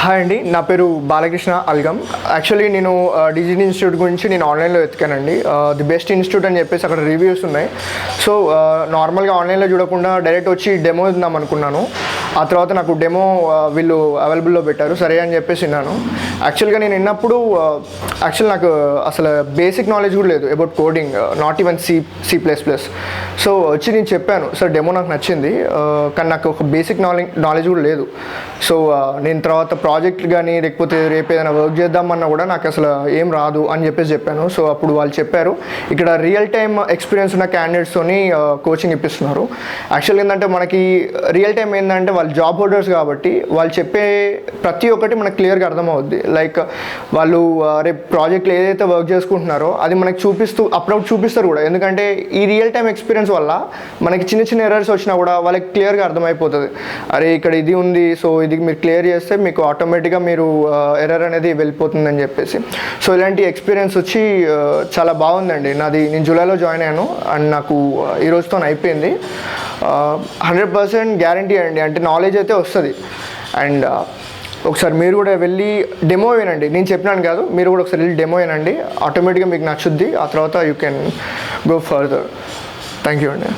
Hi అండి, నా పేరు బాలకృష్ణ అల్గమ్. యాక్చువల్లీ నేను డిజిటల్ ఇన్స్టిట్యూట్ గురించి నేను ఆన్లైన్లో వెతికానండి. ది బెస్ట్ ఇన్స్టిట్యూట్ అని చెప్పేసి అక్కడ రివ్యూస్ ఉన్నాయి. సో నార్మల్గా ఆన్లైన్లో చూడకుండా డైరెక్ట్ వచ్చి డెమో ఇద్దాం అనుకున్నాను. ఆ తర్వాత నాకు డెమో వీళ్ళు అవైలబుల్లో పెట్టారు, సరే అని చెప్పేసి విన్నాను. యాక్చువల్గా నేను విన్నప్పుడు నాకు అసలు బేసిక్ నాలెడ్జ్ కూడా లేదు about coding, not even C++. So వచ్చి నేను చెప్పాను, సార్ డెమో నాకు నచ్చింది, కానీ నాకు ఒక బేసిక్ నాలెడ్జ్ కూడా లేదు. సో నేను తర్వాత ప్రాజెక్ట్ కానీ లేకపోతే రేపు ఏదైనా వర్క్ చేద్దామన్నా కూడా నాకు అసలు ఏం రాదు అని చెప్పాను. సో అప్పుడు వాళ్ళు చెప్పారు, ఇక్కడ రియల్ టైమ్ ఎక్స్పీరియన్స్ ఉన్న క్యాండిడేట్స్తోని కోచింగ్ ఇప్పిస్తున్నారు. యాక్చువల్గా ఏంటంటే మనకి రియల్ టైం ఏంటంటే వాళ్ళు జాబ్ హోల్డర్స్ కాబట్టి వాళ్ళు చెప్పే ప్రతి ఒక్కటి మనకు క్లియర్గా అర్థమవుద్ది. లైక్ వాళ్ళు రేపు ప్రాజెక్ట్లో ఏదైతే వర్క్ చేసుకుంటున్నారో అది మనకి అప్పుడప్పుడు చూపిస్తారు కూడా. ఎందుకంటే ఈ రియల్ టైం ఎక్స్పీరియన్స్ వల్ల మనకి చిన్న చిన్న ఎర్రర్స్ వచ్చినా కూడా వాళ్ళకి క్లియర్గా అర్థమైపోతుంది. అరే ఇక్కడ ఇది ఉంది, సో ఇది మీరు క్లియర్ చేస్తే మీకు ఆటోమేటిక్గా మీరు ఎర్రర్ అనేది వెళ్ళిపోతుందని చెప్పేసి. సో ఇలాంటి ఎక్స్పీరియన్స్ వచ్చి చాలా బాగుందండి. నేను జూలైలో జాయిన్ అయ్యాను అండ్ నాకు ఈ రోజుతో అయిపోయింది. 100% గ్యారంటీ అండి, అంటే నాలెడ్జ్ అయితే వస్తుంది. అండ్ ఒకసారి మీరు కూడా వెళ్ళి డెమో వినండి. నేను చెప్పినాను కాదు, మీరు కూడా ఒకసారి వెళ్ళి డెమో వినండి, ఆటోమేటిక్గా మీకు నచ్చుద్ది. ఆ తర్వాత you can go further. Thank you అండి.